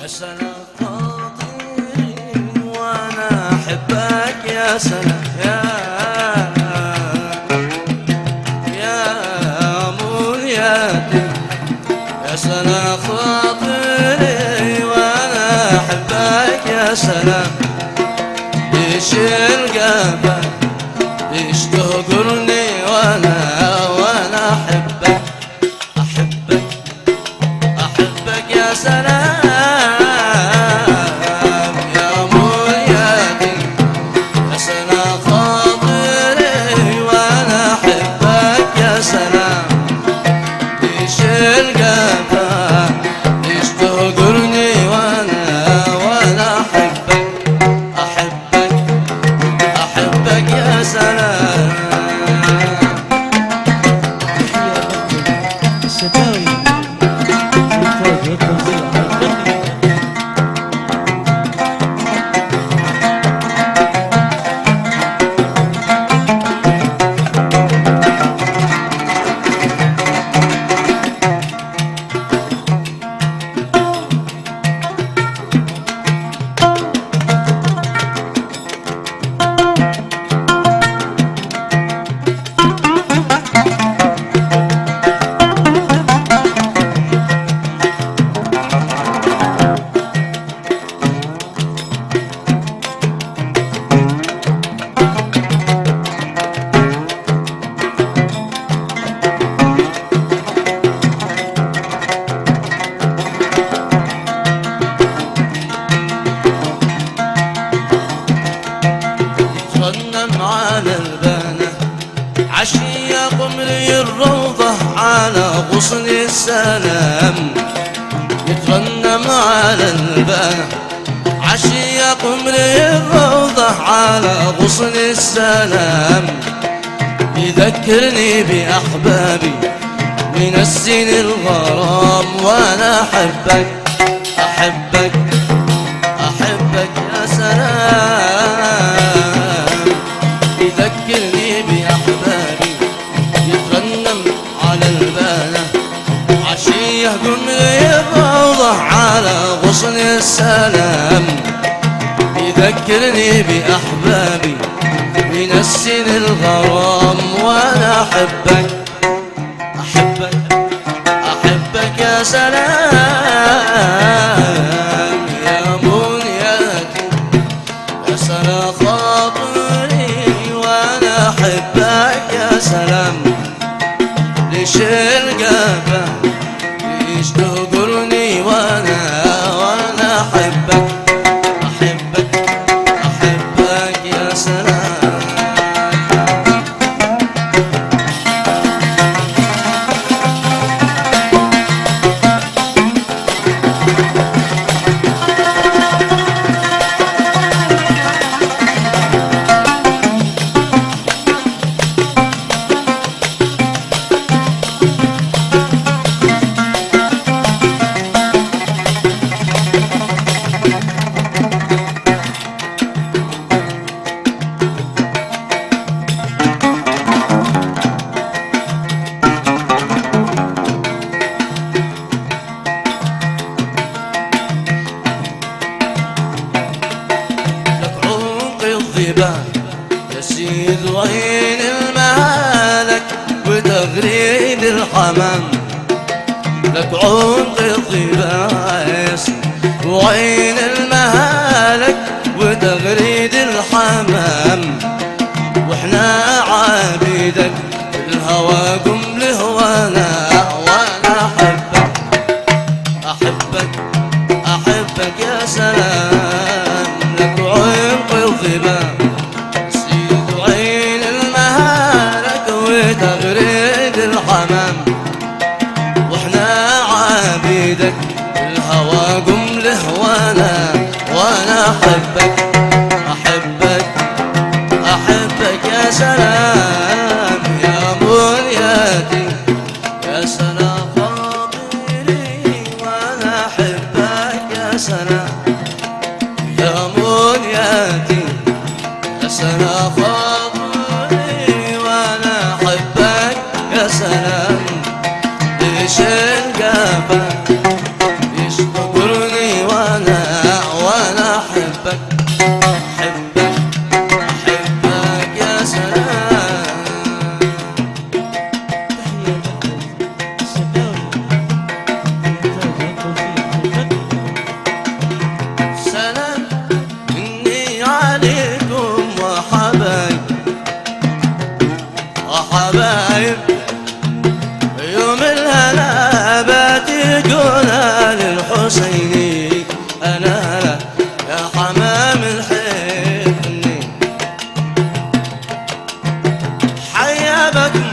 يا سلام خاطري وانا احبك يا سلام يا منيتي يا سلام خاطري وانا احبك يا سلام ليش القلب ليش تهجرني وانا احبك يا سلام يا منيتي يا سلام خاطري وانا احبك يا سلام ليش القفا ليش تهجرني وانا احبك يا سلام. على البانة عشية قمري الروضة على غصن السلام يترنم على البانة عشية قمري الروضة على غصن السلام يذكرني بأحبابي من السن الغرام وانا احبك يا سلام يذكرني بأحبابي يترنم على البانة عشية قمري الروضة على غصن السلام يذكرني بأحبابي من السن الغرام وانا احبك يا سلام يا منيتي يا سلام خاطري وانا احبك يا سلام ليش القفا ليش تهجرني وانا احبك يا سلام. يسيد وعين المهالك وتغريد الحمام لك عمق الضباس وعين المهالك وتغريد الحمام واحنا عابدك الهوى قم له وانا احبك يا سلام لك عمق الضباب تغريد الحمام واحنا عابدك الهوى قم له وانا احبك يا سلام يا منيتي يا سلام خاطري وانا احبك يا سلام يا منيتي يا سلام خاطري وانا احبك يا سلام ليش القفا ليش تقرني وانا الحسيني أنا لا يا حمام الحيرني حيابكم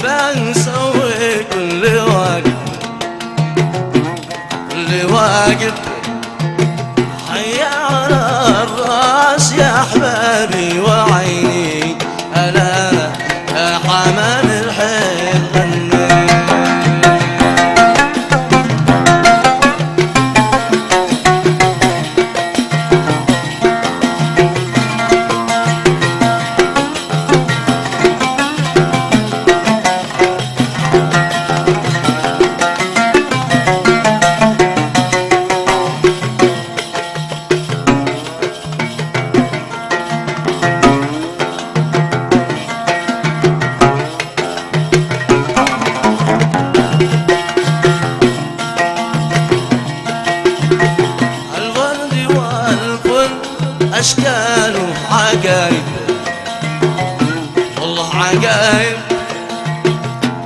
بنسوي كل واقف كل واقف حي على الراس يا أحبابي وعيني ألا لا يا حمام الحير غني أشكال وعجايب والله عجايب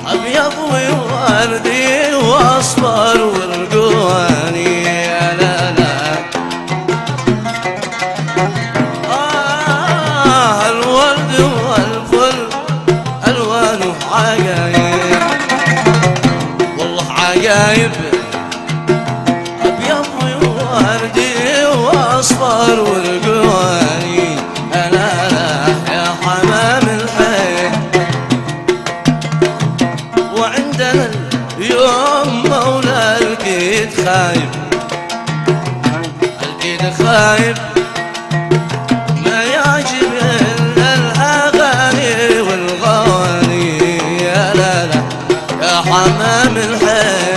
أبيض ووردي وأصفر ورجواني يا لا لا الورد والفل ألوانه عجايب والله عجايب أبيض ووردي وأصفر ورجواني أنا لا يا حمام الحي وعندنا اليوم مولى الكيد خايب الكيد خايب ما يعجب إلا الأغاني والغواني يا لا لا يا حمام الحي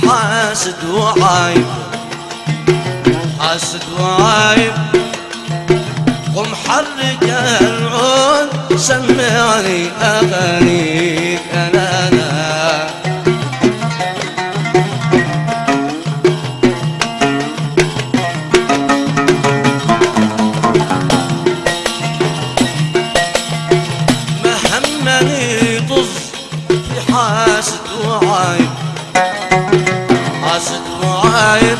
حاسد وعايب حاسد وعايب ومحرك العود سمعني أغانيك أنا لا ما همني طز في حاسد وعايب حاسد وعايب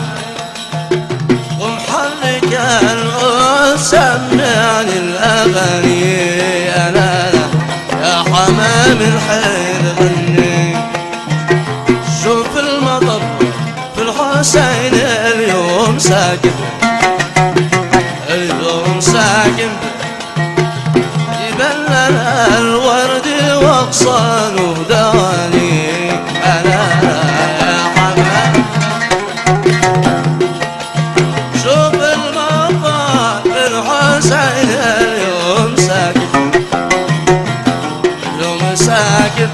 ومحرك العود سمعني الأغاني أنا لا يا حمام الحير غني شوف المطر في الحسين اليوم ساكن اليوم ساكن يبلل الورد واغصان ودواني أنا لا يا حمام شوف المطر في الحسين اليوم ساكن اليوم ساكن